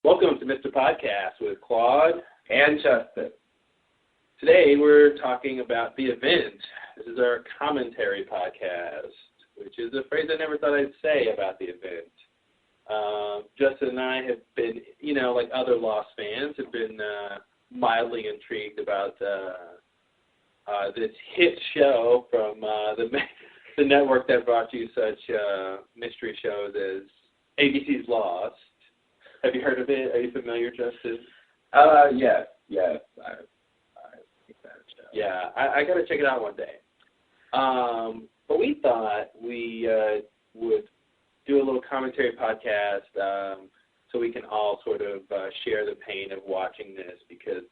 Welcome to Mr. Podcast with Claude and Justin. Today we're talking about the event. This is our commentary podcast, which is a phrase I never thought I'd say about the event. Justin and I have been, like other Lost fans, have been mildly intrigued about this hit show from the network that brought you such mystery shows as ABC's Lost. Have you heard of it? Are you familiar, Justin? Yes. I think that show. Yeah, I got to check it out one day. But we thought we would do a little commentary podcast so we can all sort of share the pain of watching this, because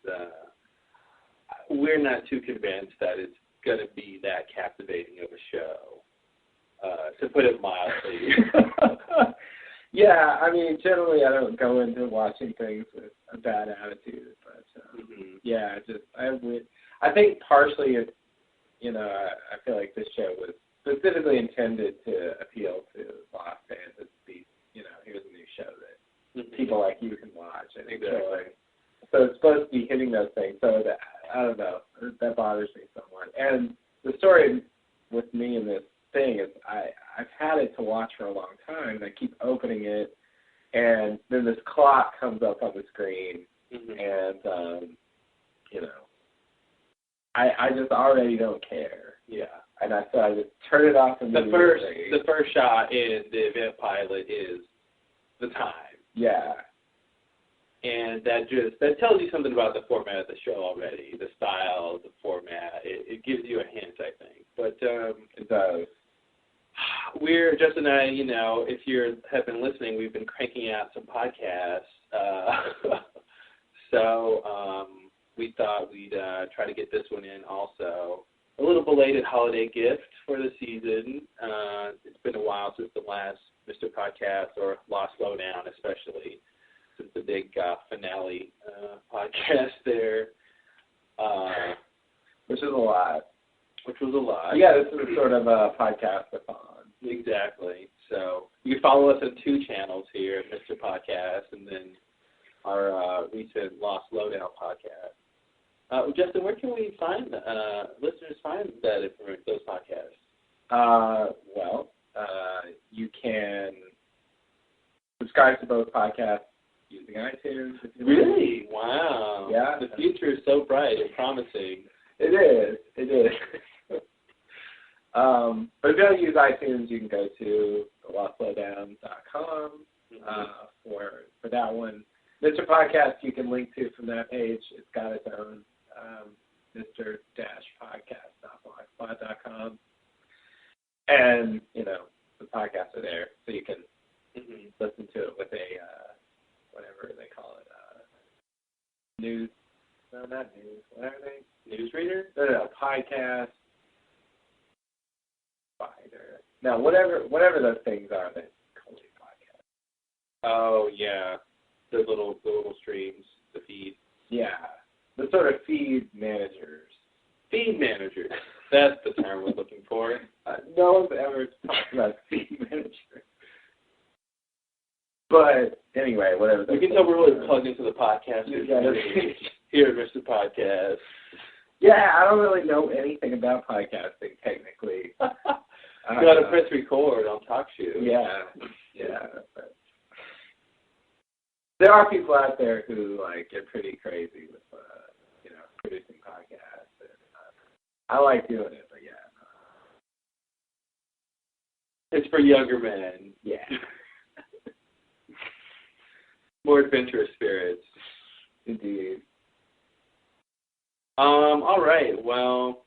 we're not too convinced that it's going to be that captivating of a show, to put it mildly. Yeah, I mean, generally I don't go into watching things with a bad attitude, but yeah, I think partially, I feel like this show was specifically intended to appeal to Lost fans. It's here's a new show that people like you can watch. I think so it's supposed to be hitting those things. So that, I don't know, that bothers me somewhat. And the story with me in this thing is I've had it to watch for a long time, and I keep opening it, and then this clock comes up on the screen, and I just already don't care. Yeah. And so I just turn it off immediately. The first shot in the event pilot is the time. Yeah. And that tells you something about the format of the show already, the style, the format. It gives you a hint, I think. But it does. Justin and I, if you have been listening, we've been cranking out some podcasts. So we thought we'd try to get this one in also. A little belated holiday gift for the season. It's been a while since the last Mr. Podcast, or Lost Lowdown especially, since the big finale podcast there. Which was a lot. Yeah, this is sort of a podcast-a-thon. Exactly. So you can follow us on 2 channels here at Mr. Podcast, and then our recent Lost Lowdown podcast. Justin, where can we find listeners find those podcasts? You can subscribe to both podcasts using iTunes. Really? Wow. Yeah. The future is so bright and promising. It is. But if you don't use iTunes, you can go to lostlowdown.com for that one. Mr. Podcast you can link to from that page. It's got its own Mr.-podcast.blogspot.com. And, the podcasts are there, so you can listen to it with a, whatever they call it, news. No, not news. What are they? Newsreader? No, podcast. Finder. No, whatever those things are that call it podcast. Oh, yeah. The little streams, the feed. Yeah. The sort of feed managers. Feed managers. That's the term we're looking for. No one's ever talked about feed manager. But anyway, whatever. We can tell we're really plugged into the podcast here at Mr. Podcast. Yeah, I don't really know anything about podcasting, technically. You got to press record on TalkShoe. Yeah. But there are people out there who get pretty crazy with producing podcasts. And, I like doing it, but yeah. It's for younger men. Yeah. More adventurous spirits. Indeed. All right. Well,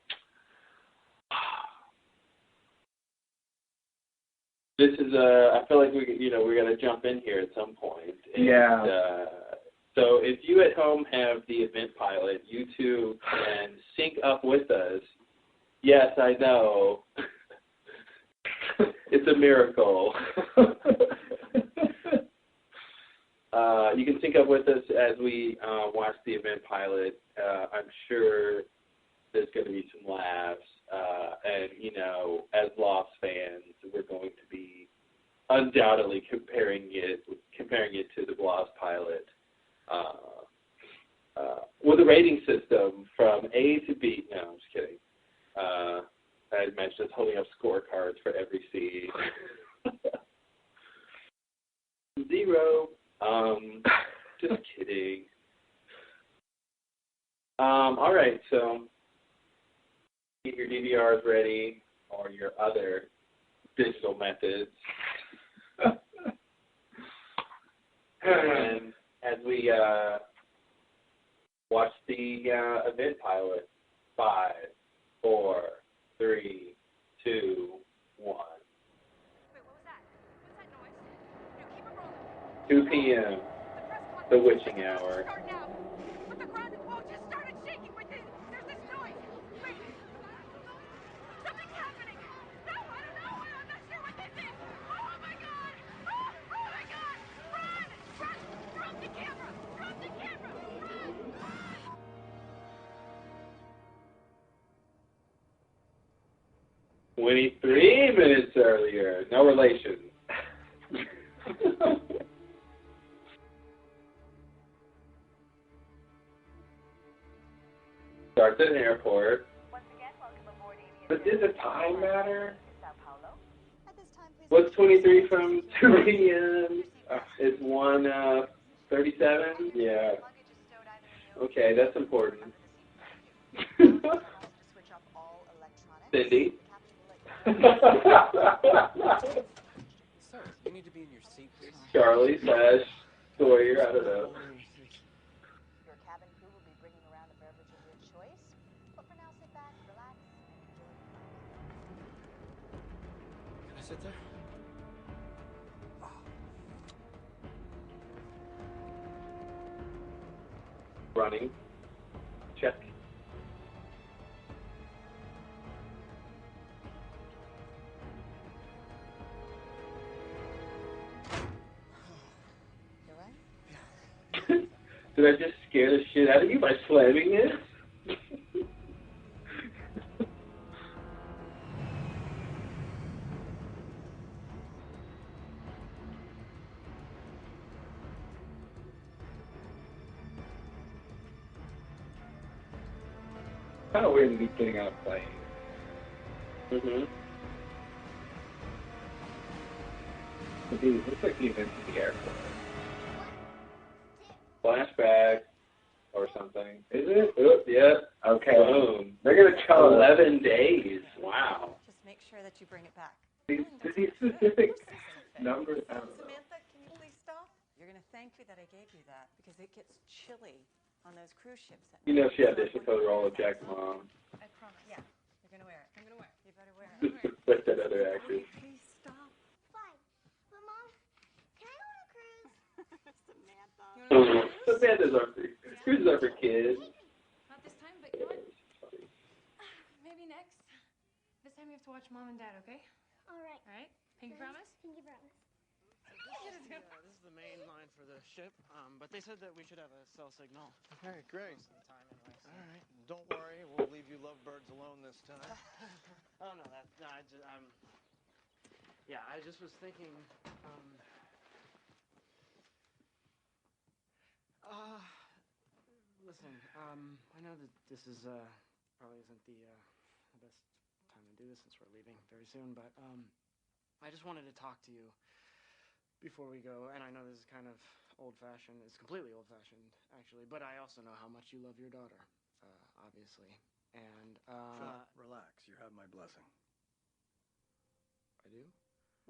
this is I feel like we're gonna jump in here at some point. And, yeah. So if you at home have the event pilot, you too can sync up with us. Yes, I know. It's a miracle. You can sync up with us as we watch the event pilot. I'm sure there's going to be some laughs. And, as Lost fans, we're going to be undoubtedly comparing it to the Lost pilot. rating system from A to B. No, I'm just kidding. I had mentioned us holding up scorecards for every scene. 0. Just kidding. All right, so get your DVRs ready or your other digital methods. And as we watch the event pilot, 5, 4, 3, 2, 1. Wait, what was that? What's that noise? 2 p.m. The witching hour. Start now. But the ground wall just started shaking within. There's this noise. Wait. Something's happening. No, I don't know. I'm not sure what this is. Oh my God. Oh my God. Run. Run. Drop the camera. Drop the camera. Run. Run. 23 minutes earlier. No relation. Starts at an airport. Once again, welcome aboard Avian. But does the time matter? Sao Paulo. At this time, please. What's 23 from 2 p.m.? It's 1:37? Yeah. Okay, that's important. Cindy? Sir, you need to be in your seat, please. Charlie / Sawyer, I don't know. Your cabin crew will be bringing around a beverage of your choice. But for now, sit back, relax, and enjoy. Can I sit there? Running. Check. You all right? Did I just scare the shit out of you by slamming it? Kind of weird to be getting on a plane. Mm-hmm. But these looks like the events at the airport. Flashback or something. Is it? Oop, yep. Okay. Boom. They're gonna tell us 11 days. Wow. Just make sure that you bring it back. these specific numbers. I don't know. Samantha, can you please stop? You're going to thank me that I gave you that because it gets chilly on those cruise ships. You know she auditioned for the role of Jack's mom. I promise. Yeah. You're going to wear it. I'm going to wear it. You better wear it. With that other actress. Please stop. Fine. But Mom, can I go on a cruise? Samantha. You want to go on a cruise? Samantha's are for cruises are for kids. Not this time, but you know what? Maybe next. This time you have to watch Mom and Dad, okay? All right. All right? Pinky promise? Pinky promise. This is the main line for the ship, but they said that we should have a cell signal. Okay, great. Sometime anyway. So. All right. Don't worry, we'll leave you lovebirds alone this time. Oh no, I just was thinking. Listen, I know that this is probably isn't the best time to do this since we're leaving very soon, but I just wanted to talk to you before we go, and I know this is kind of old-fashioned. It's completely old-fashioned, actually, but I also know how much you love your daughter, obviously. And, Philip, relax. You have my blessing. I do?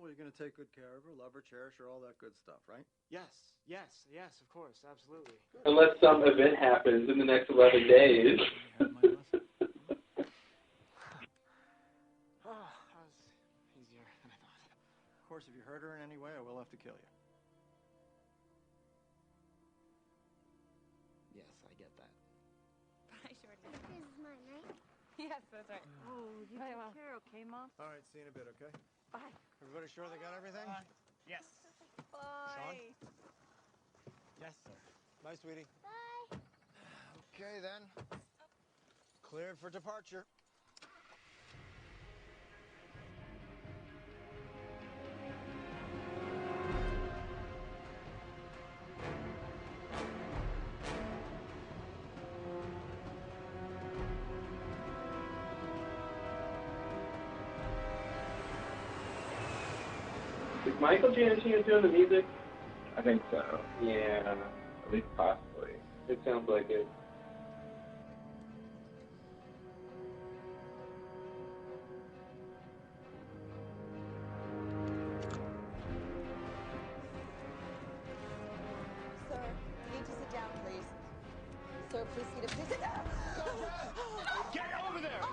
Well, you're going to take good care of her, love her, cherish her, all that good stuff, right? Yes, of course, absolutely. Unless some event happens in the next 11 days. You have my blessing. Oh, that was easier than I thought. Of course, if you hurt her in any way, I will have to kill you. Yes, I get that. I sure did. This is mine, right? Yes, that's right. Oh, you Very take well. care, okay, Mom? All right, see you in a bit, okay? Bye. Everybody sure they got everything? Yes. Bye. Yes, sir. Bye, sweetie. Bye. Okay, then. Cleared for departure. Michael Giacchino doing the music? I think so. Yeah, At least possibly. it sounds like it. Sir, you need to sit down, please. Sir, please sit down. Get over there!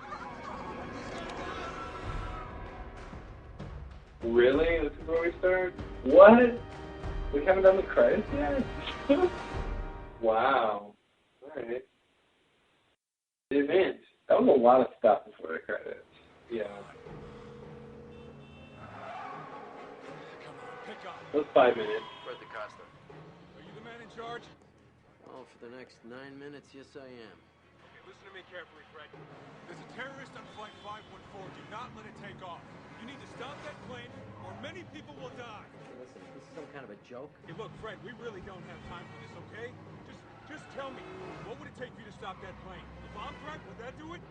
Really? This is where we start? What? We haven't done the credits yet? Wow. Alright. The event. That was a lot of stuff before the credits. Yeah. Come on, pick up. It was 5 minutes. Fred DeCosta. Are you the man in charge? Oh, for the next 9 minutes, yes I am. Okay, listen to me carefully, Fred. There's a terrorist on Flight 514. Do not let it take off. You need to stop that plane, or many people will die. Hey, listen, this is some kind of a joke. Hey, look, Fred, we really don't have time for this, okay? Just tell me, what would it take for you to stop that plane? A bomb threat? Would that do it?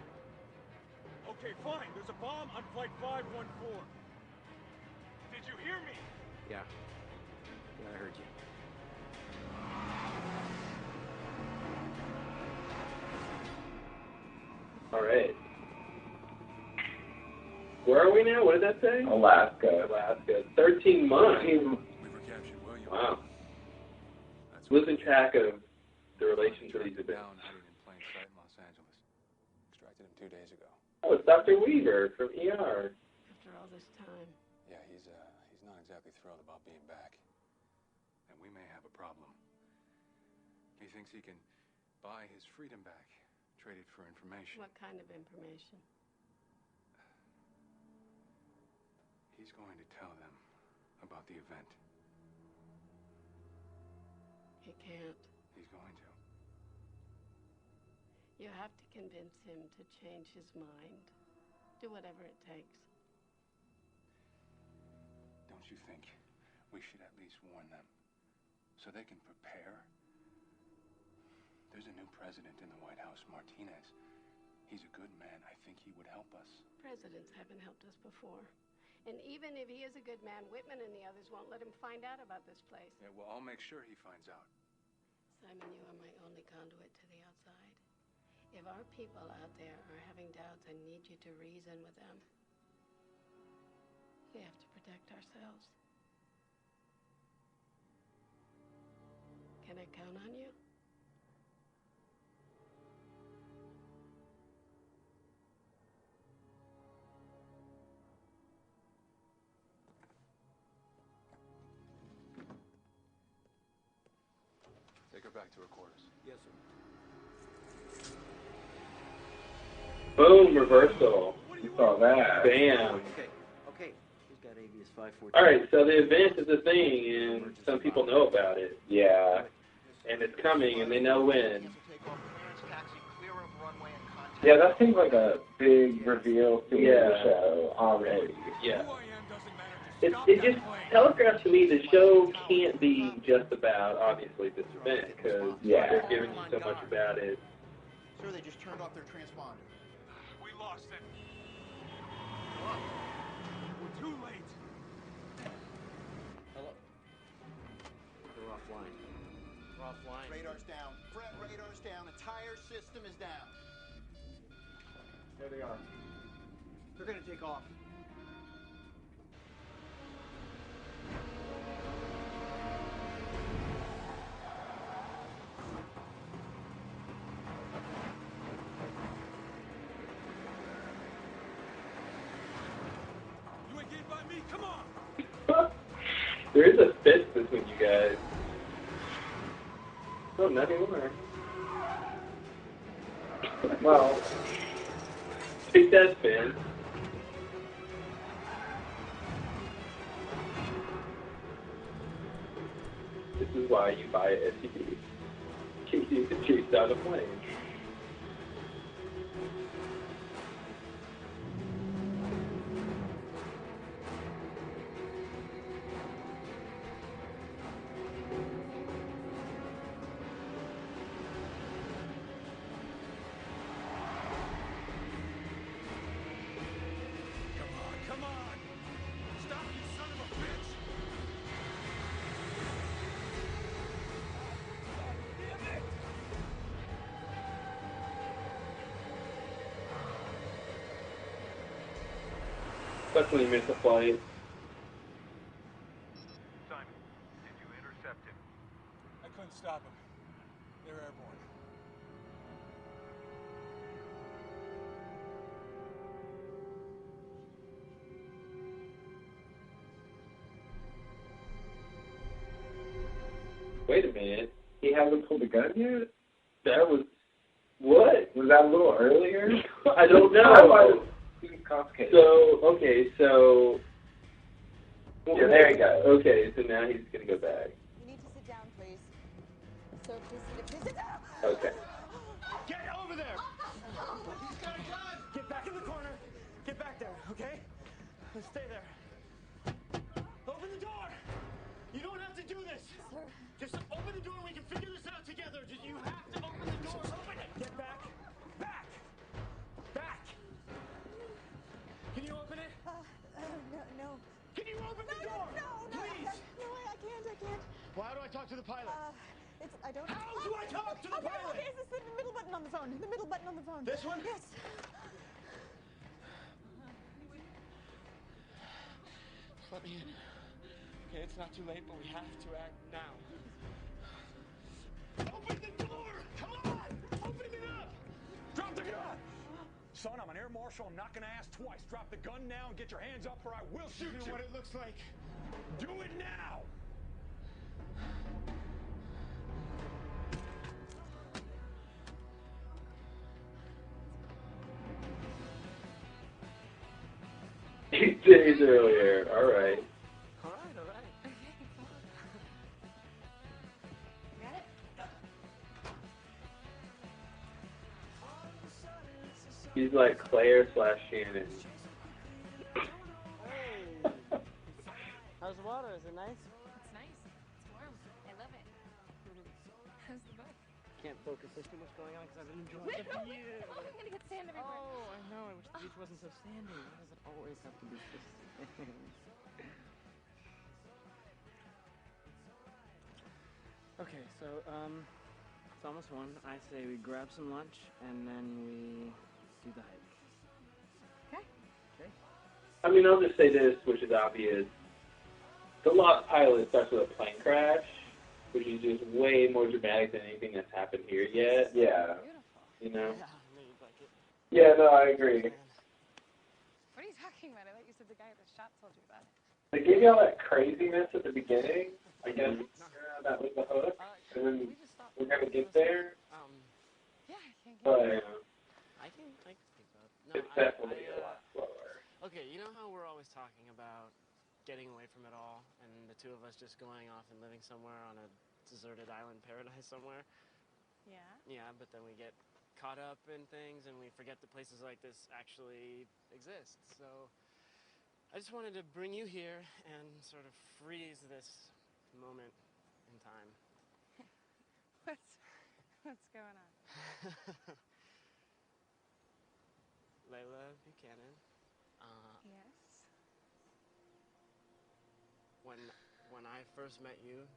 Okay, fine. There's a bomb on Flight 514. Did you hear me? Yeah. Yeah, I heard you. Alright. Where are we now? What did that say? Alaska. Alaska. 13 months. We were captured, William. Wow. That's Losing track of the relations of these events. down, hiding in plain sight in Los Angeles. Extracted him 2 days ago. Oh, it's Dr. Weaver from ER. After all this time. Yeah, he's not exactly thrilled about being back. And we may have a problem. He thinks he can buy his freedom back, trade it for information. What kind of information? He's going to tell them about the event. He can't. He's going to. You have to convince him to change his mind. Do whatever it takes. Don't you think we should at least warn them so they can prepare? There's a new president in the White House, Martinez. He's a good man. I think he would help us. Presidents haven't helped us before. And even if he is a good man, Whitman and the others won't let him find out about this place. Yeah, well, I'll make sure he finds out. Simon, you are my only conduit to the outside. If our people out there are having doubts, I need you to reason with them. We have to protect ourselves. Can I count on you? Take her back to her quarters. Yes, sir. Boom, reversal. You saw that. Bam. Okay. Who's got ABS 514? Alright, so the event is a thing, and some people know about it. Yeah. And it's coming, and they know when. Yeah, that seems like a big reveal to the show already. Yeah. Who I am doesn't matter. It just telegraphs to me the show can't be just about, obviously, this event, because they're giving you so much about it. Sir, they just turned off their transponder. We lost it. We're too late. Hello. They're offline. They're offline. Radar's down. Fred, radar's down. Entire system is down. There they are. They're gonna take off. You ain't getting by me. Come on. There is a fist between you guys. Oh, not anymore. Well, Take that, Finn. This is why you buy an SUV. Keeps you to chase down a plane. Come on. Stop, you son of a bitch. Especially when you miss a flight. Simon, did you intercept him? I couldn't stop him. They're airborne. Wait a minute. He hasn't pulled the gun yet? That was... What? Was that a little earlier? I don't know. Complicated. So, okay, so... Yeah, there you go. Okay, so now he's going to go back. You need to sit down, please. Sir, please sit down. Okay. Get over there! Get back in the corner. Get back there, okay? Stay there. Open the door! You don't have to do this! Sir. Just open the door and we can figure this out together. You have to open the door. Open it! Get back! Back! Back! Can you open it? No. Can you open the door? No, Please! No, I can't. Well, how do I talk to the pilot? I don't... How do I talk to the pilot? Okay, it's the middle button on the phone. The middle button on the phone. This one? Yes. Let me in. Okay, it's not too late, but we have to act now. Open the door! Come on! Open it up! Drop the gun! Son, I'm an air marshal. I'm not gonna ask twice. Drop the gun now and get your hands up or I will shoot you. You know what it looks like? Do it now! Eight days earlier. All right. All right. Got it? He's like Claire / Shannon. Hey. How's the water? Is it nice? It's nice. It's warm. I love it. How's the book? Can't focus. There's too much going on because I've been enjoying it for years. Oh, I'm gonna get sand everywhere. Oh, I know. I wish the beach wasn't so sandy. Why does it always have to be so sandy? Okay, so, it's almost 1. I say we grab some lunch and then we do the hike. Okay? I mean, I'll just say this, which is obvious. The Lost Pilot starts with a plane crash, which is just way more dramatic than anything that's happened here yet. Yeah. You know? Yeah, I knew you'd like it. Yeah, no, I agree. What are you talking about? I thought you said the guy at the shop told you about it. They gave you all that craziness at the beginning. I guess that was the hook. And then we're going to get there. Yeah, I can't get But I can think about it. No, it's definitely a lot slower. Okay, you know how we're always talking about getting away from it all and the two of us just going off and living somewhere on a deserted island paradise somewhere? Yeah. Yeah, but then we get caught up in things and we forget that places like this actually exist. So I just wanted to bring you here and sort of freeze this moment in time. What's going on? Layla Buchanan. Yes. When I first met you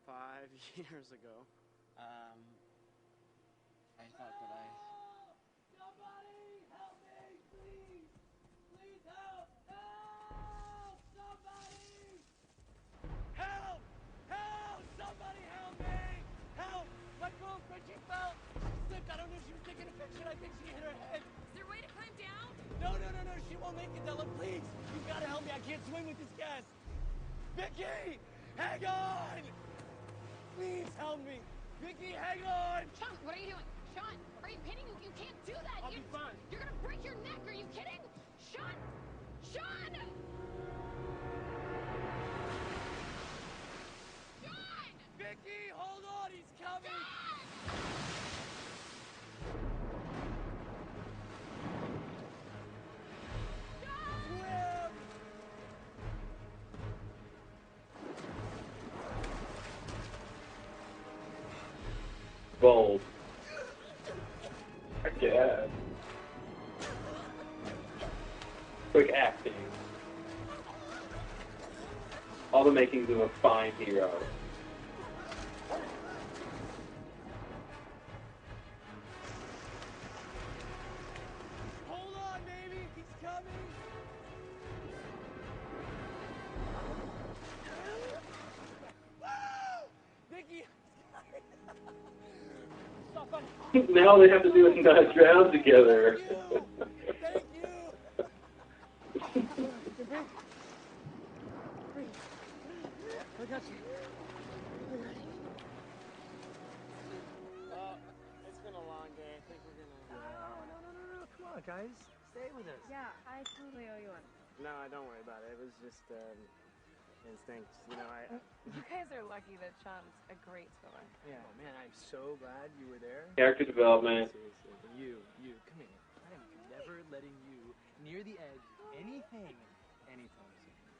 5 years ago, I thought that Somebody help me, please! Please help! Help! Somebody! Help! Help! Somebody help me! Help! My girlfriend, she fell! Sick, I don't know if she was taking a picture. I think she hit her head. Is there a way to climb down? No, she won't make it, Della. Please! You gotta help me. I can't swim with this gas. Vicky! Hang on! Please help me! Vicky, hang on! Sean, what are you doing? Sean, are you kidding? You can't do that! I'll be fine. You're gonna break your neck! Are you kidding? Sean! Sean! Sean! Vicky, hold on! He's coming! Swim! Bold. I guess. Quick acting. All the makings of a fine hero. Hold on, baby! He's coming! off, buddy. Now all they have to do is not drown together. Thank you. Breathe. I got you. It's been a long day. I think we're gonna... No. Come on, guys. Stay with us. Yeah, I totally owe you one. No, don't worry about it. It was just instinct. You know, You guys are lucky that Sean's a great swimmer. Yeah. Oh, man, I'm so glad you were there. Character development. Seriously. And you, come here. I am never letting you near the edge anything anytime soon.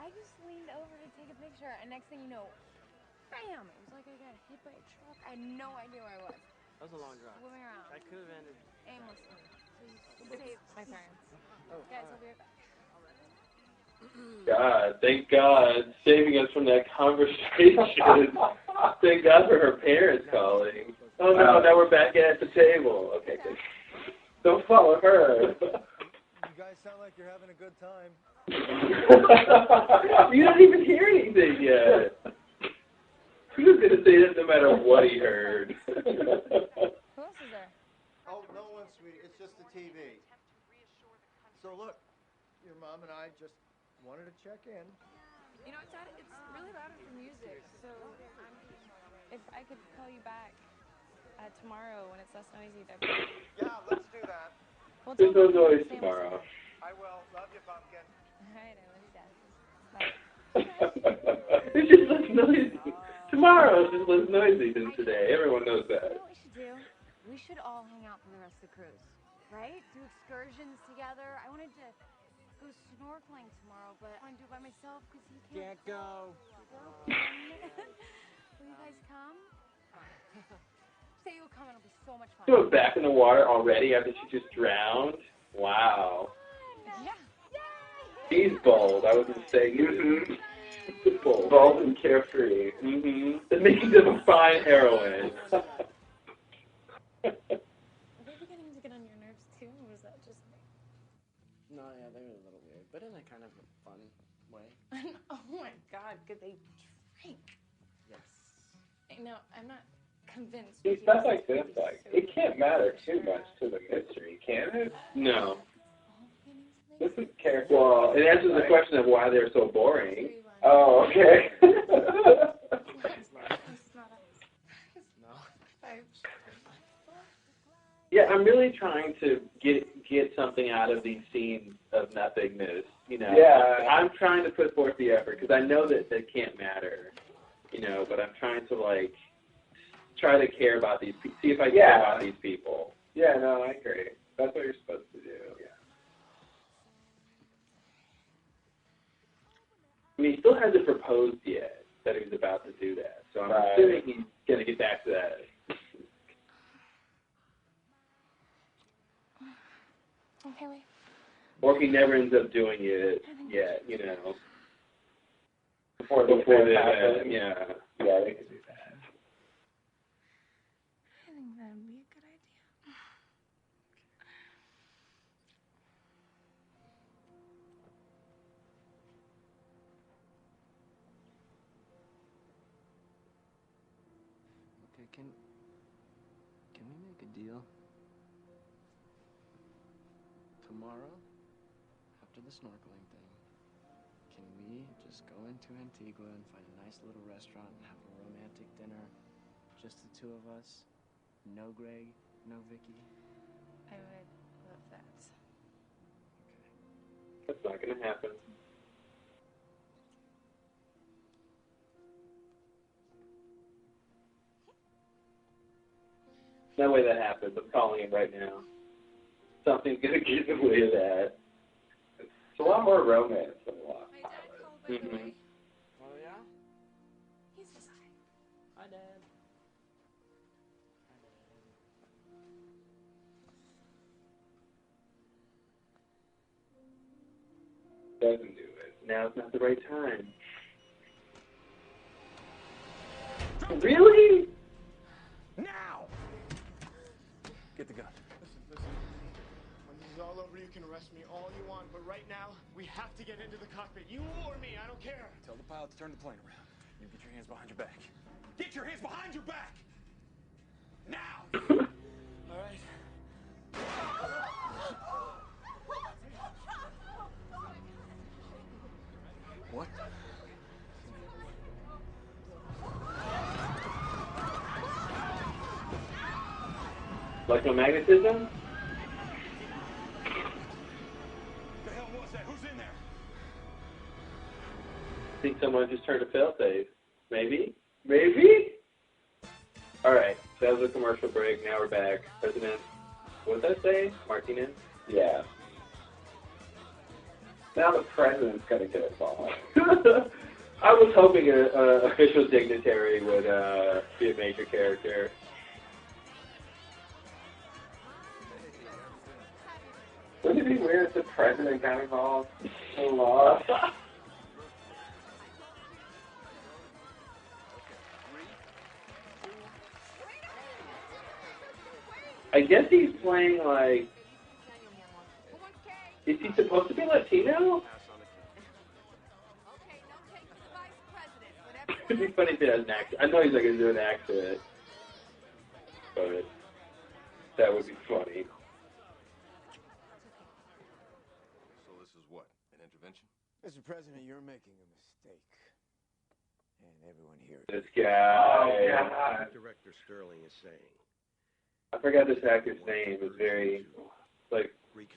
I just leaned over to take a picture, and next thing you know, bam! It was like I got hit by a truck. I had no idea where I was. That was a long drive. Swimming around. That could have ended aimlessly. So you saved my parents. Oh, Guys, I'll be right back. God, thank God, saving us from that conversation. Thank God for her parents calling. Oh no, now we're back at the table. Okay, good. Don't follow her. You guys sound like you're having a good time. You don't even hear anything yet. He was gonna say that no matter what he heard. Who else is there? Oh, no one, sweetie. It's just the TV. So look, your mom and I just wanted to check in. You know what, Dad? It's really loud for music, so if I could call you back tomorrow when it's less noisy, that'd be great. Yeah, let's do that. Well, There's no tell me noise Sam tomorrow. I will. Love you, Pumpkin. All right, I love you, Dad. Bye. It's just less noisy. Tomorrow is just less noisy than today. Everyone knows You that. know what we should do? We should all hang out for the rest of the cruise, right? Do excursions together. I wanted to go snorkeling tomorrow, but I want to do it by myself because he can't go. Will you guys come? Say you'll come. It'll be so much fun. So back in the water already after she just drowned? Wow. Yeah. He's bold. I was just saying. Bold and carefree. It makes him a fine heroine. Are they beginning to get on your nerves too, or was that just me? No, yeah, they were a little weird, but in a kind of a fun way. Oh my God, could they drink? Yes. No, I'm not convinced. See, stuff like this, like, it can't matter too much to the mystery, can it? No. This is character. Well, it answers the question of why they're so boring. Oh, okay. Yeah, I'm really trying to get something out of these scenes of nothingness. You know, Yeah. I'm trying to put forth the effort because I know that can't matter. You know, but I'm trying to try to care about these people. See if I care about these people. Yeah, no, I agree. That's what you're supposed to do. Yeah. I mean, he still hasn't proposed yet that he was about to do that. So I'm assuming he's going to get back to that. Okay, wait. Or if he never ends up doing it yet, you know. Before the event, happens. yeah. Yeah, they could do that. I think that would be a good idea. Okay, can we make a deal? Tomorrow, after the snorkeling thing, can we just go into Antigua and find a nice little restaurant and have a romantic dinner? Just the two of us? No Greg, no Vicky? I would love that. That's not going to happen. No way that happens. I'm calling him right now. Something's going to get in the way of that. It's a lot more romance than a lot. My dad called, by the way. Oh, yeah? He's just Hi, Dad. Doesn't do it. Now's not the right time. Really? Now! Get the gun. Listen. is all over. You can arrest me all you want, but right now, we have to get into the cockpit. You or me, I don't care. Tell the pilot to turn the plane around. You get your hands behind your back. Get your hands behind your back! Now! All right. What? Electromagnetism? The hell was that? Who's in there? I think someone just turned a failsafe. Maybe? Maybe? Alright, so that was a commercial break. Now we're back. President, what did that say? Martinez? Yeah. Now the president's going to get involved. I was hoping an official dignitary would be a major character. Wouldn't it be weird if the president got involved in law? I guess he's playing like... Is he supposed to be Latino? It'd be funny if he has an accent. I know he's not going to do an accent. But that would be funny. So this is what? An intervention? Mr. President, you're making a mistake. And everyone here... This guy... Oh, God. Director Sterling is saying. I forgot this actor's name. It's very, like,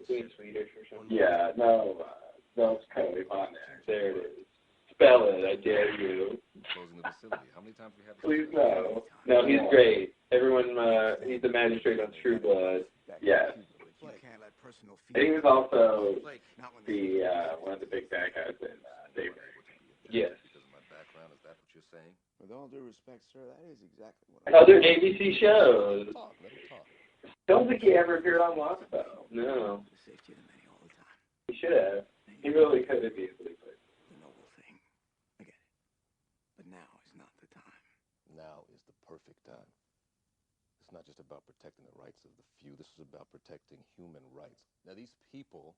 Swedish or something. Yeah, no, it's totally on there. There it is. Spell it, I dare you. Closing the facility. How many times we have... Please no. No, he's great. Everyone, he's the magistrate on True Blood. Yes. And he was also the one of the big bad guys in Daybreak. Yes. Because of my background, is that what you're saying? With all due respect, sir, that is exactly what Other ABC shows. Talk, let him talk. Don't think he ever appeared on Lost, though. No. He should have. He really could have easily played. The noble thing. I get it. But now is not the time. Now is the perfect time. It's not just about protecting the rights of the few. This is about protecting human rights. Now, these people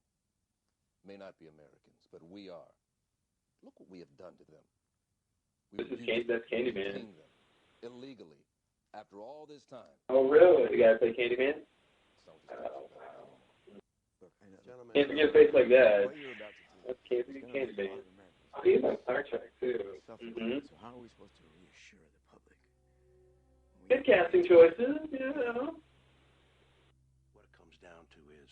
may not be Americans, but we are. Look what we have done to them. That's Candyman. Illegally. After all this time. Oh, really? The guy play Candyman? Can't forget a face like that. That's Candyman. Oh, he's on Star Trek, too. Mm-hmm. So how are we supposed to reassure the public? Good casting choices, you know. What it comes down to is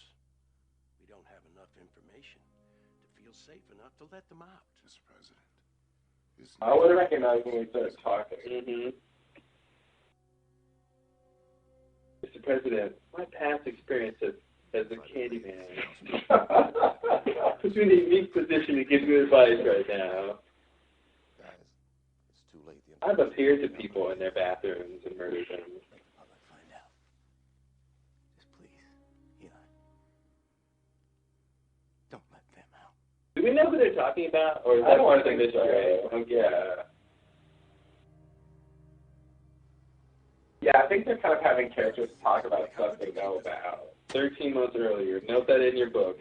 we don't have enough information to feel safe enough to let them out. Mr. President. I would have recognized when we started talking. Mm-hmm. Mr. President, my past experience as a Candyman puts me in a unique position to give you advice right now. Guys, it's too late. I've appeared to people in their bathrooms and murdered them. Let the public find out. Just please, Eli. Don't let them out. Do we know who they're talking about? Or is that part of the mystery? Yeah. Yeah, I think they're kind of having characters talk about stuff they know about. 13 months earlier. Note that in your book.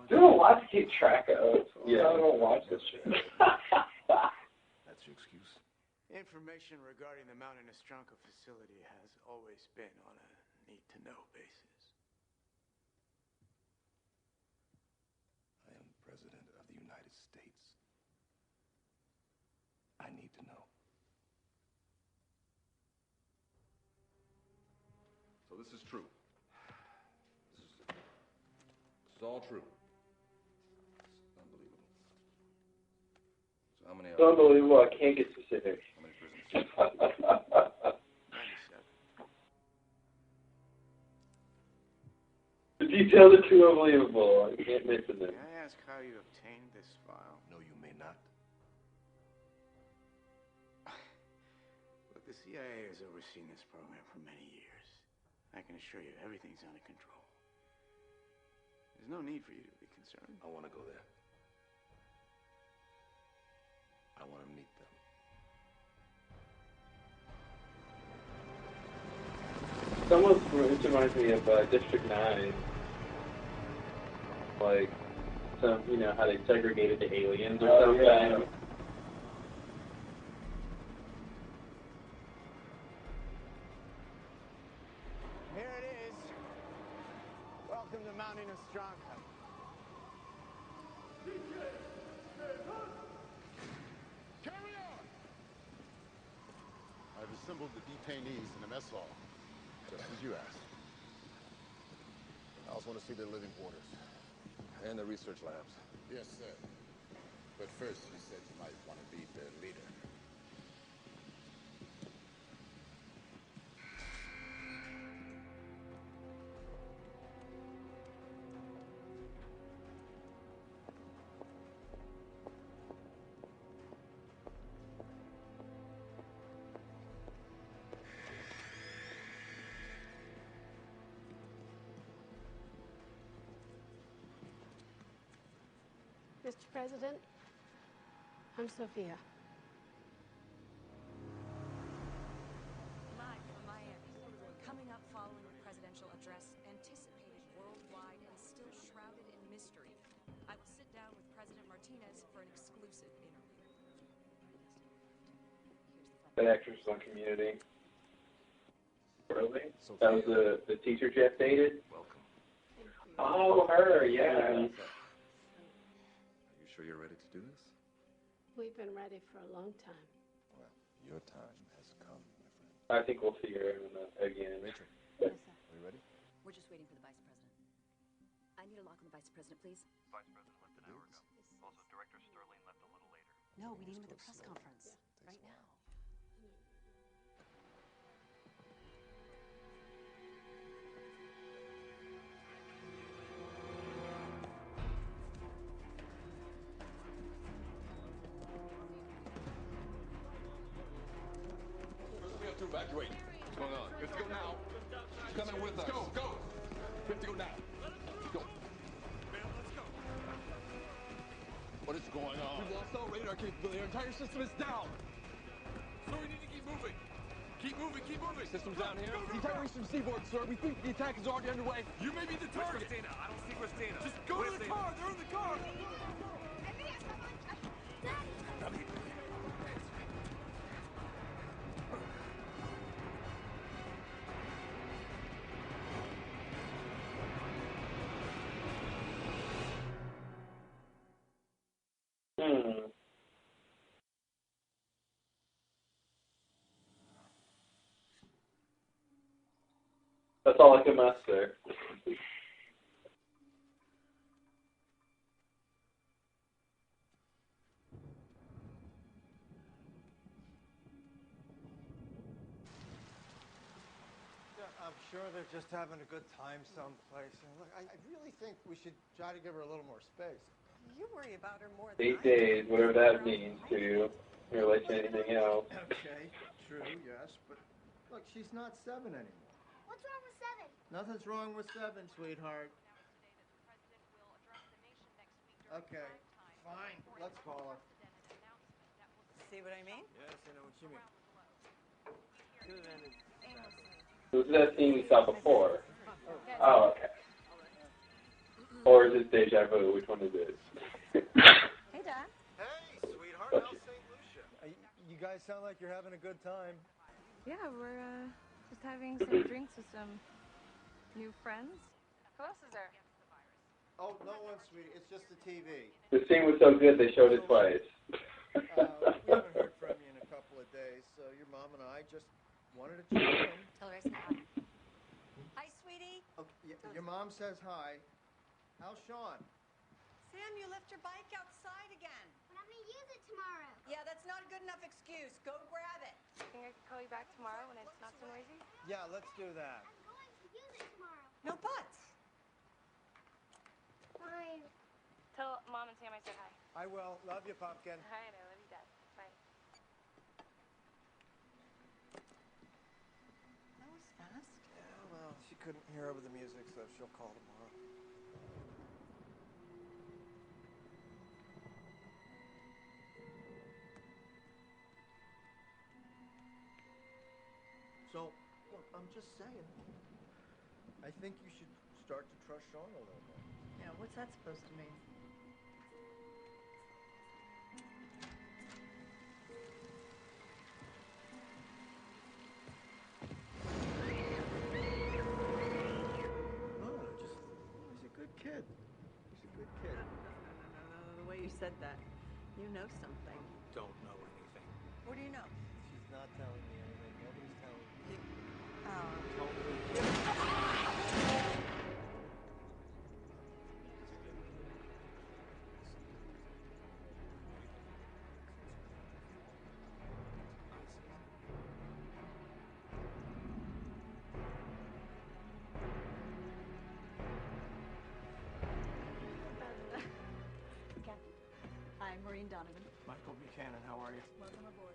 There's a lot to keep track of. Yeah. I don't watch this shit. That's your excuse? Information regarding the Mount Inostranco facility has always been on a need-to-know basis. I am the President of the United States. I need to know. So this is true. This is all true. It's unbelievable. So how many It's unbelievable. I can't get specific. How many prisoners? 97. The details are too unbelievable. I can't mention them. May I ask how you obtained this file? No, you may not. Look, the CIA has overseen this program for many years. I can assure you everything's under control. There's no need for you to be concerned. I want to go there. I want to meet them. It almost reminds me of District 9. like some, how they segregated the aliens or something. Yeah. Here it is. Welcome to Mount Inostranca. Carry on! I've assembled the detainees in the mess hall, just as you asked. I also want to see their living quarters. And the research labs. Yes, sir. But first, you said you might want to meet their leader. Mr. President, I'm Sophia. Live from Miami, coming up following the presidential address, anticipated worldwide and still shrouded in mystery. I will sit down with President Martinez for an exclusive interview. That actress was on Community. Really? That was the teacher Jeff dated? Welcome. Oh, her, yeah. Are you sure you're ready to do this? We've been ready for a long time. Well, your time has come, my friend. I think we'll see her again. Rachel, Yes, sir. are you ready? We're just waiting for the Vice President. I need a lock on the Vice President, please. Vice President left an hour ago. Also, Director Sterling left a little later. No, we need him at the press conference. Right now. We have to evacuate. What's going on? Let's go now. She's coming with us. Go, go. We have to go now. Go. Let's go. What is going on? We've lost all radar capability. Our entire system is down. So we need to keep moving. Keep moving, keep moving. System's down here. Go, The entire eastern seaboard, sir. We think the attack is already underway. You may be the target. Christina? I don't see Christina. Just go to the car. They're in the car. That's all I can muster. I'm sure they're just having a good time someplace. And look, I really think we should try to give her a little more space. You worry about her more than 8 days, whatever that means to you, in relation to anything else. Okay, true, yes, but look, she's not 7 anymore. What's wrong with 7? Nothing's wrong with 7, sweetheart. Okay, fine, let's call her. See what I mean? Yes, I know what you mean. Could have ended This is that scene we saw before. Oh, okay. Or is it deja vu? Which one is it? Hey, Dad. Hey, sweetheart, Okay. how's St. Lucia? You guys sound like you're having a good time. Yeah, we're just having some drinks with some new friends. Who else is there? Oh, no one, sweetie, it's just the TV. The scene was so good they showed it twice. We haven't heard from you in a couple of days, so your mom and I just wanted to check in. Tell her I said hi. Hi, sweetie. Okay, your mom says hi. How's Sean? Sam, you left your bike outside again. But I'm going to use it tomorrow. Yeah, that's not a good enough excuse. Go grab it. Think I could call you back tomorrow when it's not so noisy? Yeah, let's do that. I'm going to use it tomorrow. No buts. Fine. Tell Mom and Sam I said hi. I will. Love you, Pumpkin. Hi, and I love you, Dad. Bye. That was fast. Yeah, well, she couldn't hear over the music, so she'll call tomorrow. So, look, I'm just saying. I think you should start to trust Sean a little more. Yeah, Yeah, what's that supposed to mean? He's a good kid. He's a good kid. No, the way you said that, you know something. Don't know anything. What do you know? She's not telling me anything. Nobody's telling me. Captain. Hi, Maureen Donovan. Michael Buchanan, how are you? Welcome aboard.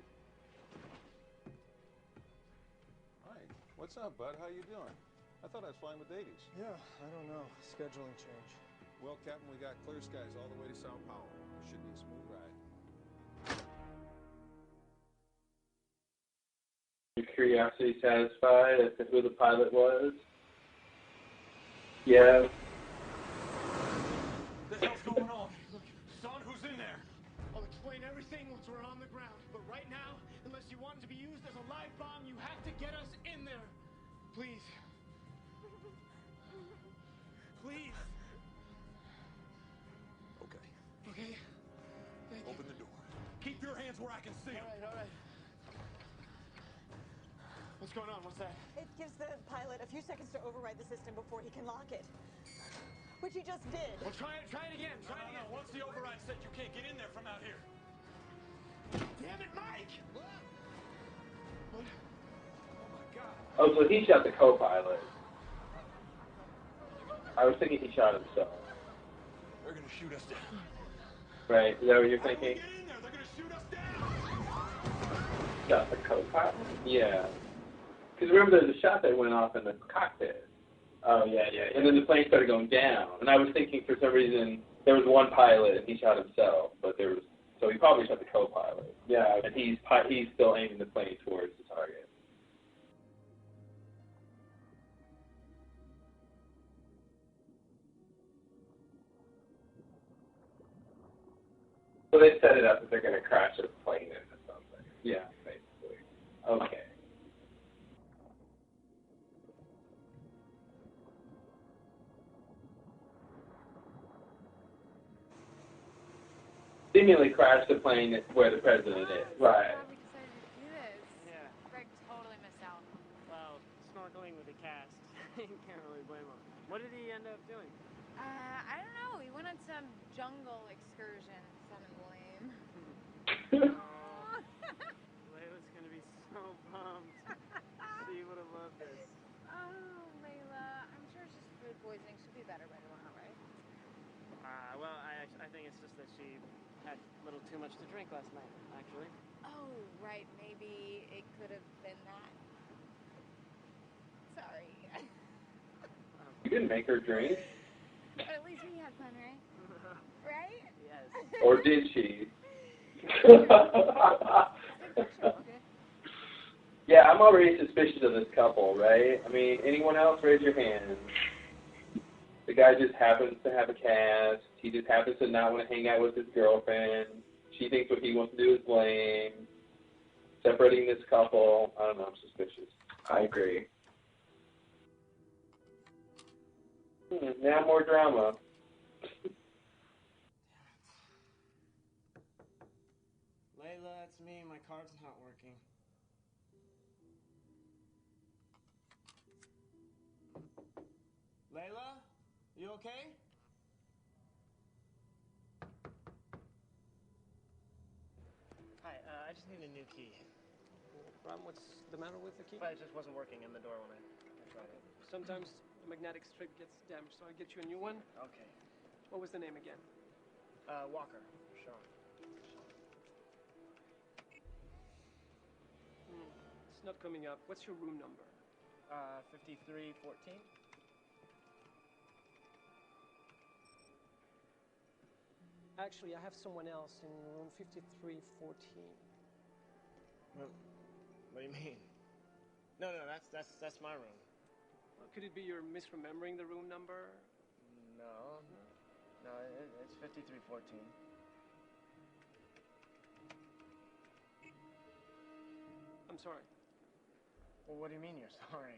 Hi. What's up, bud? How you doing? I thought I was flying with Davies. Yeah, I don't know. Scheduling change. Well, Captain, we got clear skies all the way to Sao Paulo. Should be a smooth ride. Your curiosity satisfied as to who the pilot was? Yeah. What the hell's going on? Son, who's in there? I'll explain everything once we're on the ground. But right now, unless you want it to be used as a live bomb, you have to get us in there. Please. Please. Okay. Okay? Thank you. Open the door. Keep your hands where I can see them. All right. What's going on? What's that? It gives the pilot a few seconds to override the system before he can lock it. Which he just did. Well, try it again. Try it again. Once the override set, you can't get in there from out here. Damn it, Mike! What? Oh my God. Oh, so he shot the co-pilot. I was thinking he shot himself. They're gonna shoot us down. Right? Is that what you're thinking? Get in there. They're gonna shoot us down. Shot the co-pilot? Yeah. Because remember, there's a shot that went off in the cockpit. Oh, yeah. And then the plane started going down. And I was thinking for some reason there was one pilot and he shot himself, but there was, so he probably shot the co-pilot. Yeah. And he's still aiming the plane towards the target. So they set it up that they're going to crash a plane into something. Yeah, basically. Okay. Seemingly crashed the plane where the president is. Right. We decided to do this. Yeah. Greg totally missed out. Well, snorkeling with a cast. You can't really blame him. What did he end up doing? I don't know. We went on some jungle excursion. Something lame. Layla's gonna be so bummed. She would have loved this. Oh, Layla. I'm sure it's just food poisoning. She'll be better by tomorrow, right? Well, I think it's just that she had a little too much to drink last night, actually. Oh, right. Maybe it could have been that. Sorry. You didn't make her drink? But at least we had fun, right? Right? Yes. Or did she? Yeah, I'm already suspicious of this couple, right? I mean, anyone else, raise your hand. The guy just happens to have a cast. He just happens to not want to hang out with his girlfriend. She thinks what he wants to do is lame. Separating this couple, I don't know, I'm suspicious. I agree. Now more drama. Layla, it's me. My card's not working. Layla? You okay? Hi, I just need a new key. Problem? What's the matter with the key? But it just wasn't working in the door when I tried it. Sometimes the magnetic strip gets damaged, so I get you a new one. Okay. What was the name again? Walker. Sean. It's not coming up. What's your room number? 5314. Actually, I have someone else in room 5314. What do you mean? No, that's my room. Well, could it be you're misremembering the room number? No. No, it's 5314. I'm sorry. Well, what do you mean you're sorry?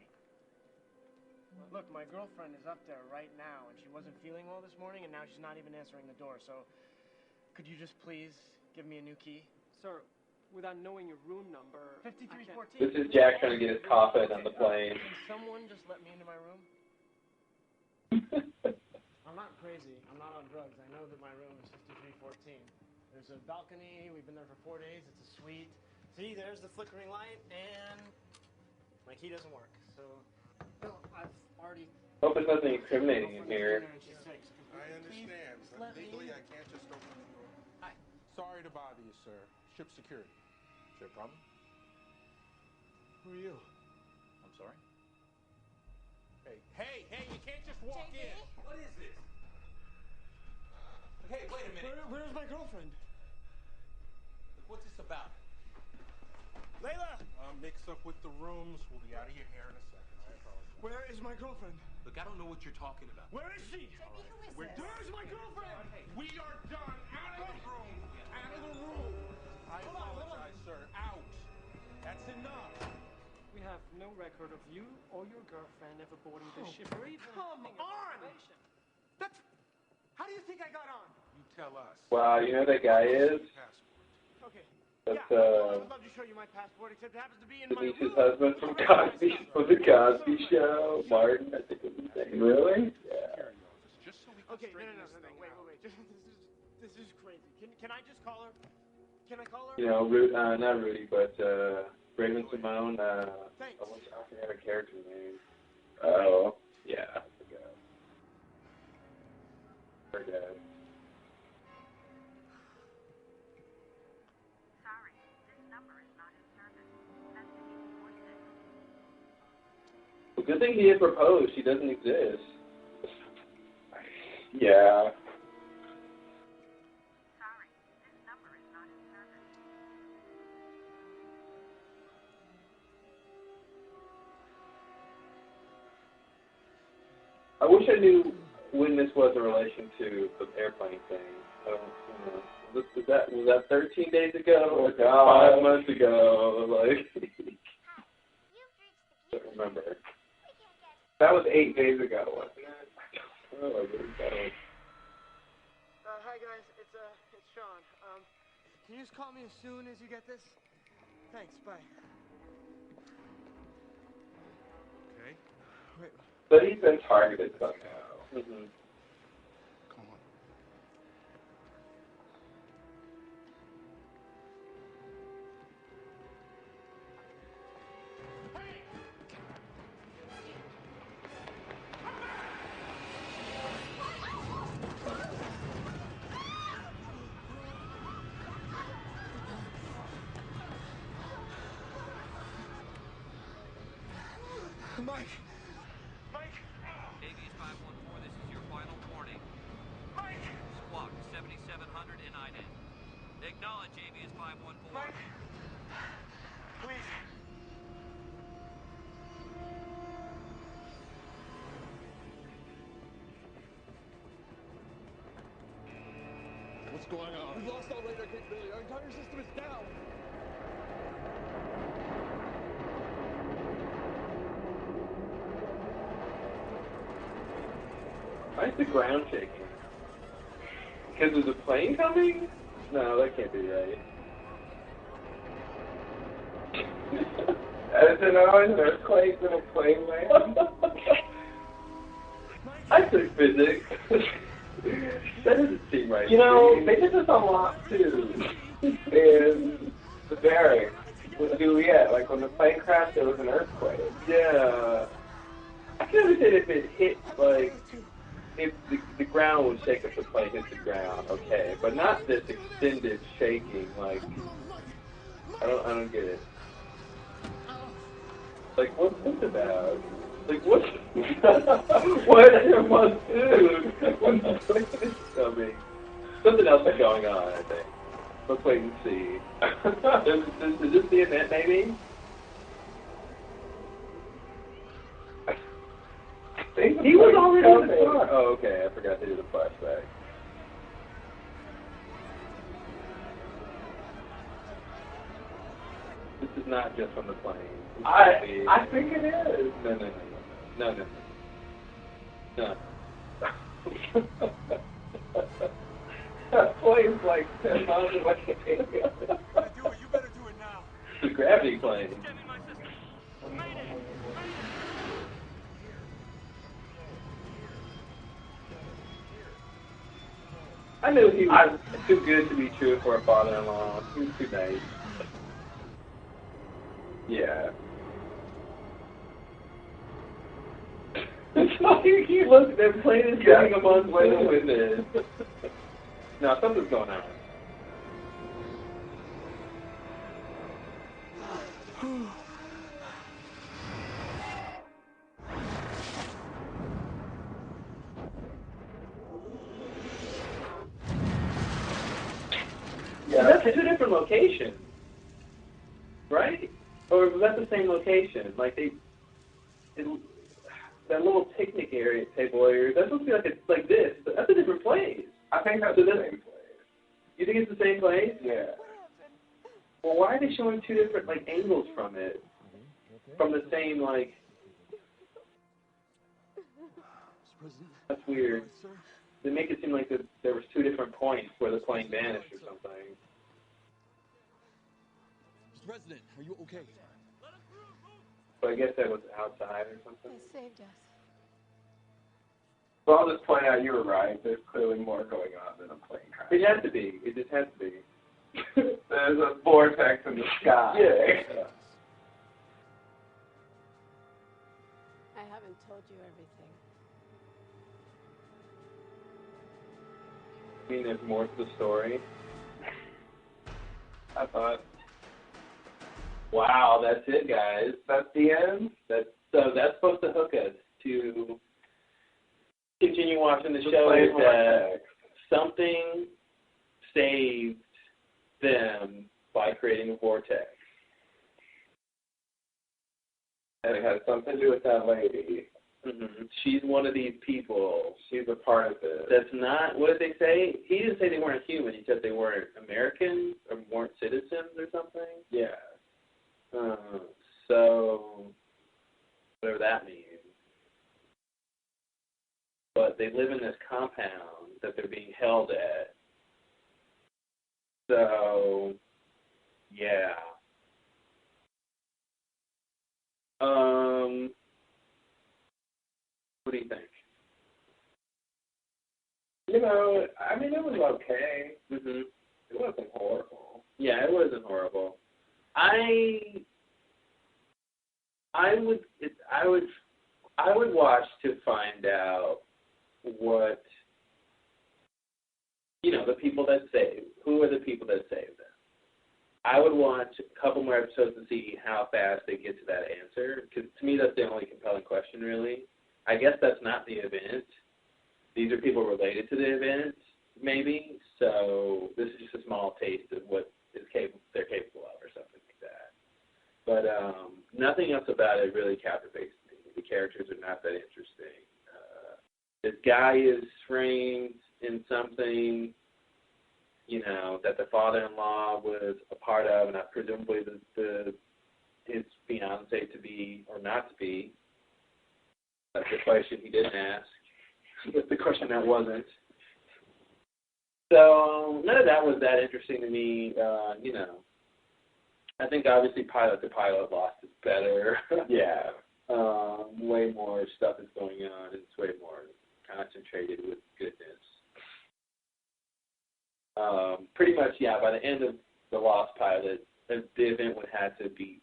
Look, my girlfriend is up there right now, and she wasn't feeling well this morning, and now she's not even answering the door, so could you just please give me a new key? Sir, without knowing your room number... 5314. This is Jack trying to get his coffin on the plane. Can someone just let me into my room? I'm not crazy. I'm not on drugs. I know that my room is 5314. There's a balcony. We've been there for 4 days. It's a suite. See, there's the flickering light, and my key doesn't work. So, no, I've already... Hope there's nothing incriminating in here. I understand, but legally I can't just open the door. Sorry to bother you, sir. Ship security. Is there a problem? Who are you? I'm sorry? Hey, you can't just walk in. What is this? Hey, wait a minute. Where's my girlfriend? What's this about? Layla! Mix up with the rooms. We'll be out of your hair in a second. I apologize. Where is my girlfriend? Look, I don't know what you're talking about. Where is she? We're done. Where's my girlfriend? We are done. Out of the room. Out of the room. I apologize, sir. Out. That's enough. We have no record of you or your girlfriend ever boarding this ship or even Come on! That's... How do you think I got on? You tell us. Wow, you know who that guy is? Okay. That's, I would love to show you my passport, except it happens to be in my Denise's room. husband from the Cosby Show. Martin, I think it was his name. Really? Yeah. Okay, no, wait. This is crazy. Can I just call her? Can I call her? You know, not Rudy, but Raven Simone. I forgot her character name. Oh, yeah, I forgot. Her dad. Sorry, this number is not in service. That's the easy voicemail. Well, good thing he had proposed. She doesn't exist. Yeah. Sorry, this number is not in service. I wish I knew when this was in relation to the airplane thing. I don't know. Was that 13 days ago or 5 months ago? Like, I don't remember. That was 8 days ago, wasn't it? Oh, I really don't. Hi guys, it's Sean. Can you just call me as soon as you get this? Thanks, bye. Okay. Wait. But he's been targeted somehow. Mm-hmm. Come on. Mike! Avies 514, this is your final warning. Mike! Squawk 7700 in Iden. Acknowledge Avies 514. Mike! Please. What's going on? We've lost all radar capability. Our entire system is down. Why is the ground shaking? Because of the plane coming? No, that can't be right. I don't know, an earthquake when a plane lands? I took physics. That doesn't seem right. You know, they did this a lot too. In the barracks with Juliet. Like when the plane crashed, there was an earthquake. Yeah. I can understand if it hit, like, if the ground would shake if the plane hit the ground, okay. But not this extended shaking, like, I don't get it. Like, what's this about? Like, what am I doing when the plane is coming? Something else is going on, I think. Let's wait and see. Is this the event, maybe? He was already in the car. Oh, okay. I forgot to do the flashback. This is not just from the plane. I think it is. No. That plane's like 10 miles away. You better do it now. The gravity plane. I knew he was too good to be true for a father-in-law. He was too nice. Yeah. Look, their plane is getting a month later with this. No, something's going on. Yeah, that's two different locations, right? Or was that the same location? Like that little picnic area table area, that's supposed to be like this, but that's a different place. I think that's the same place. You think it's the same place? Yeah. Well, why are they showing two different angles from it? From the same That's weird. They make it seem like there was two different points where the plane vanished or something. Mr. President, are you okay? But I guess that was outside or something. They saved us. Well, I'll just point out you were right. There's clearly more going on than a plane crash. It has to be. It just has to be. There's a vortex in the sky. Yeah. I haven't told you everything. I mean, there's more to the story. I thought, wow, that's it, guys. That's the end. That's supposed to hook us to continue watching the show. That something saved them by creating a vortex. And it has something to do with that lady. Mm-hmm. She's one of these people. She's a part of this. That's not, what did they say? He didn't say they weren't human. He said they weren't Americans or weren't citizens or something. Yeah. So, whatever that means. But they live in this compound that they're being held at. So, yeah. What do you think? You know, I mean, it was okay. Mm-hmm. It wasn't horrible. Yeah, it wasn't horrible. I would watch to find out what, the people that saved. Who are the people that saved them? I would watch a couple more episodes to see how fast they get to that answer, because to me that's the only compelling question, really. I guess that's not the event. These are people related to the event, maybe. So this is just a small taste of what they're capable of, or something like that. But nothing else about it really captivates me. The characters are not that interesting. This guy is framed in something, that the father-in-law was a part of, and presumably his fiancée to be or not to be. That's the question he didn't ask. That's the question that wasn't. So none of that was that interesting to me. I think obviously pilot to pilot lost is better. Yeah. Way more stuff is going on. It's way more concentrated with goodness. Pretty much, yeah, by the end of the Lost Pilot, the event would have to be,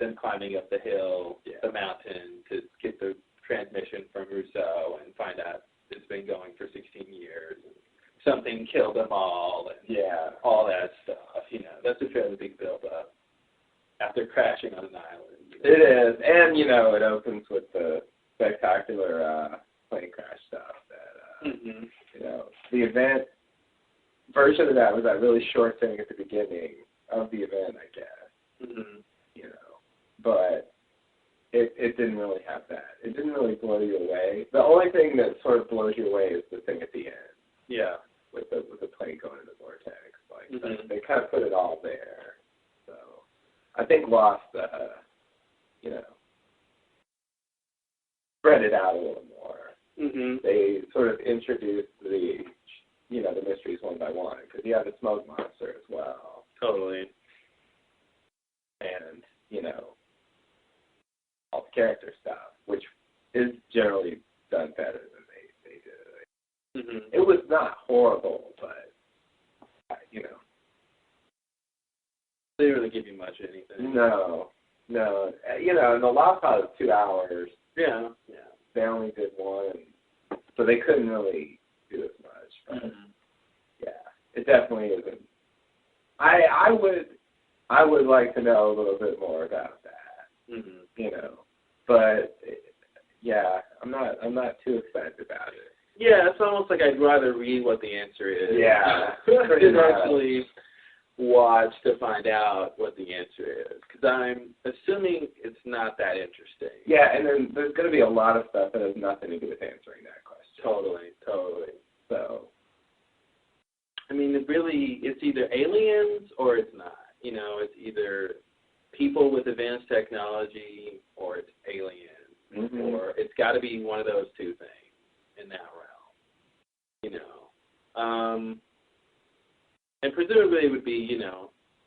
them climbing up the hill, the mountain, to get the transmission from Rousseau and find out it's been going for 16 years. And something killed them all, and all that stuff. That's a fairly big build-up after crashing on an island. It is, and it opens with the spectacular plane crash stuff. That the event version of that was that really short thing at the beginning of the event, I guess. Mm-hmm. But it didn't really have that. It didn't really blow you away. The only thing that sort of blows you away is the thing at the end. Yeah. With the plane going in the vortex. They kind of put it all there. So I think Lost, spread it out a little more. Mm-hmm. They sort of introduced the mysteries one by one, because you have the smoke monster as well. Totally. And, all the character stuff, which is generally done better than they did. Mm-hmm. It was not horrible, but, They didn't really give you much of anything. No. And the Lost Pod was 2 hours. Yeah. They only did one, so they couldn't really do as much. But it definitely isn't. I would like to know a little bit more about that. Mm-hmm. But I'm not too excited about it. Yeah, it's almost like I'd rather read what the answer is. Yeah. Than actually watch to find out what the answer is, because I'm assuming it's not that interesting. Yeah, and then there's going to be a lot of stuff that has nothing to do with answering that question. Totally. So, I mean, it's either aliens or it's not. It's either people with advanced technology or it's aliens, or it's got to be one of those two things in that realm. And presumably it would be,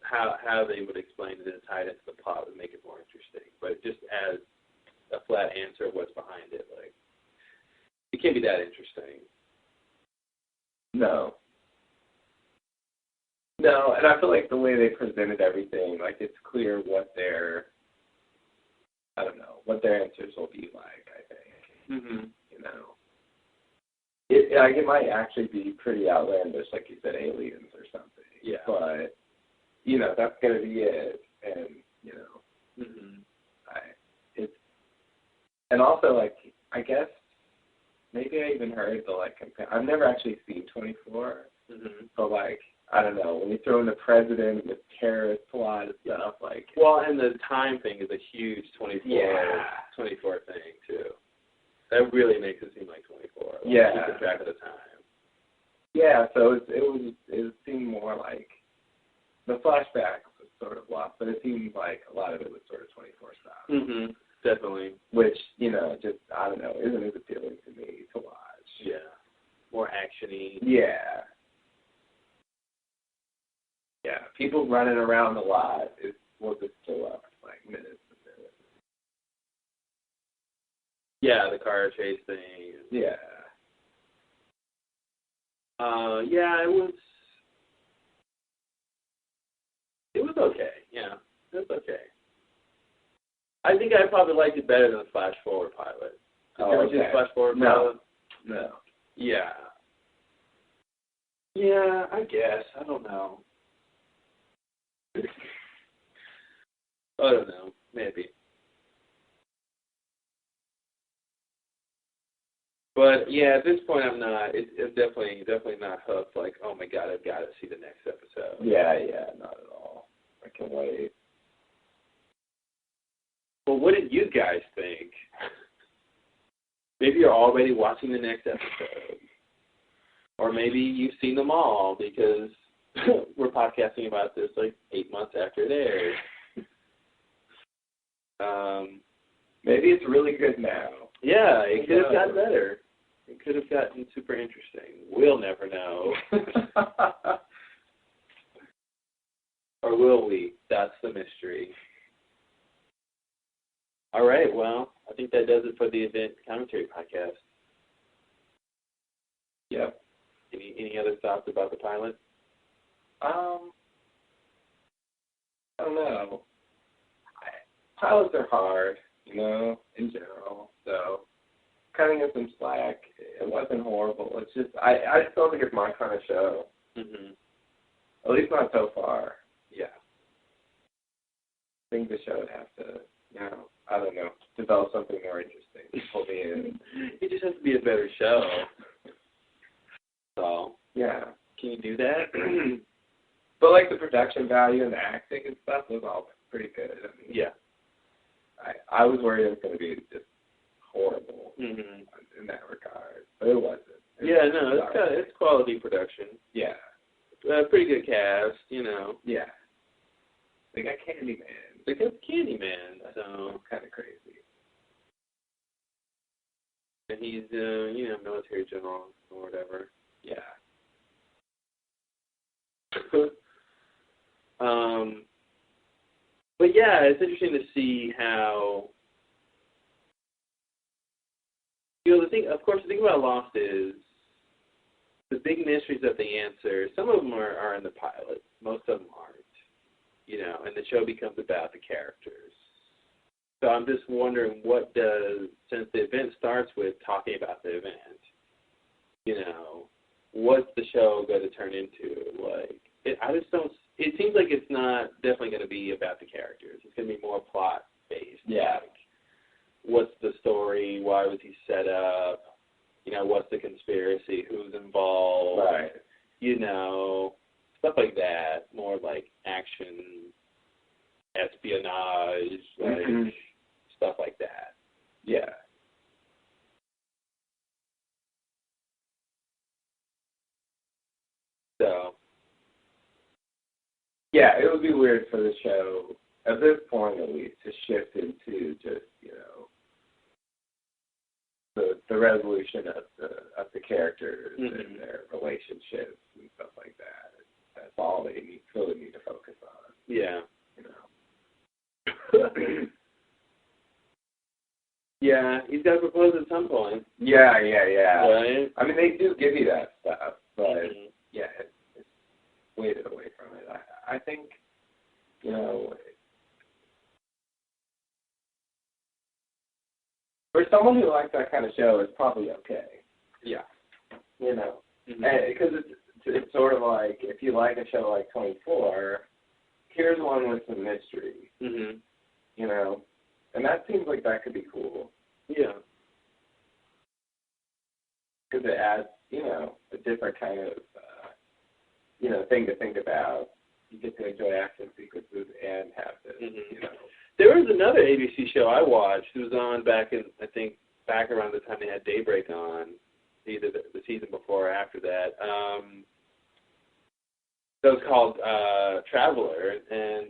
how they would explain it and tie it into the plot would make it more interesting. But just as a flat answer of what's behind it, it can't be that interesting. No, and I feel like the way they presented everything, it's clear what their answers will be like, I think. Mm-hmm. It might actually be pretty outlandish, like you said, aliens or something. Yeah. But, that's going to be it. And, mm-hmm. And also, I guess, maybe I even heard I've never actually seen 24. Mm-hmm. But, I don't know, when you throw in the president and the terrorist plot and stuff, Well, and the time thing is a huge 24 thing, too. That really makes it seem like 24. Keeping track of the time. Yeah, so it seemed more like the flashback was sort of lost, but it seemed like a lot of it was sort of 24 stuff. Mm-hmm. Definitely. Which, just, I don't know, isn't as appealing to me to watch. Yeah. More action-y. Yeah. Yeah, people running around a lot will just fill up minutes and minutes. Yeah, the car chase thing. Yeah. It was okay. Yeah, it was okay. I think I probably liked it better than the Flash Forward pilot. Did you ever see the Flash Forward pilot? No. Yeah. Yeah, I guess. I don't know. I don't know. Maybe. But yeah, at this point, I'm not. It's definitely not hooked. Oh my god, I've got to see the next episode. Yeah, not at all. I can't wait. Well, what did you guys think? Maybe you're already watching the next episode, or maybe you've seen them all because we're podcasting about this 8 months after it aired. Maybe it's really good now. Yeah, it could have gotten better. It could have gotten super interesting. We'll never know. Or will we? That's the mystery. All right, well, I think that does it for the Event Commentary Podcast. Yep. Any other thoughts about the pilot? I don't know. Pilots are hard, in general. So, cutting it some slack, it wasn't horrible. It's just, I just don't think it's my kind of show. Mm-hmm. At least not so far. Yeah. I think the show would have to, I don't know, develop something more interesting to pull me in. It just has to be a better show. So, yeah. Can you do that? But, the production value and the acting and stuff was all pretty good. I mean, yeah. I was worried it was going to be just horrible in that regard, but it wasn't. It's quality production. Yeah. Pretty good cast, Yeah. They got Candyman. because Candyman, so kind of crazy. And he's military general or whatever. Yeah. But yeah, it's interesting to see how the thing about Lost is the big mysteries that they answer. Some of them are in the pilot. Most of them aren't. And the show becomes about the characters. So I'm just wondering, since the event starts with talking about the event, what's the show going to turn into? It seems like it's not definitely going to be about the characters. It's going to be more plot-based. Yeah. Like, what's the story? Why was he set up? What's the conspiracy? Who's involved? Right. Stuff like that. More like action, espionage, like stuff like that. Yeah. So. Yeah, it would be weird for the show, at this point at least, to shift into just, the resolution of the characters and their relationships and stuff like that. That's all they really need to focus on. Yeah. Yeah, he's got to propose at some point. Yeah. Right? I mean, they do give you that stuff, but yeah, it's weighted away from it. I think, for someone who likes that kind of show, it's probably okay. Yeah. Because it's sort of like, if you like a show like 24, here's one with some mystery. And that seems like that could be cool. Yeah. Because it adds, a different kind of, thing to think about. You get to enjoy action sequences and have this, There was another ABC show I watched. It was on back around the time they had Daybreak on, either the season before or after that. That was called Traveler, and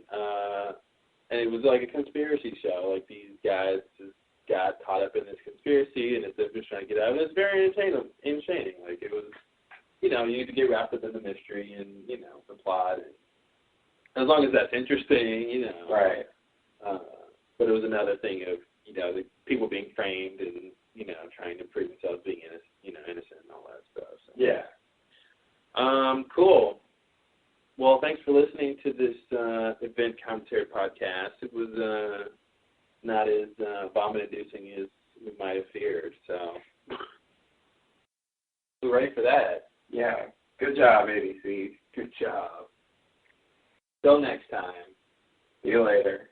it was like a conspiracy show. Like, these guys just got caught up in this conspiracy, and they're just trying to get out. And it was very entertaining. Like, it was, you need to get wrapped up in the mystery and, the plot. And as long as that's interesting, Right. But it was another thing of, the people being framed and, trying to prove themselves being innocent and all that stuff. So. Yeah. Cool. Well, thanks for listening to this event commentary podcast. It was not as vomit-inducing as we might have feared, so we're ready for that. Yeah. Good job, ABC. Good job. Till next time. See you later.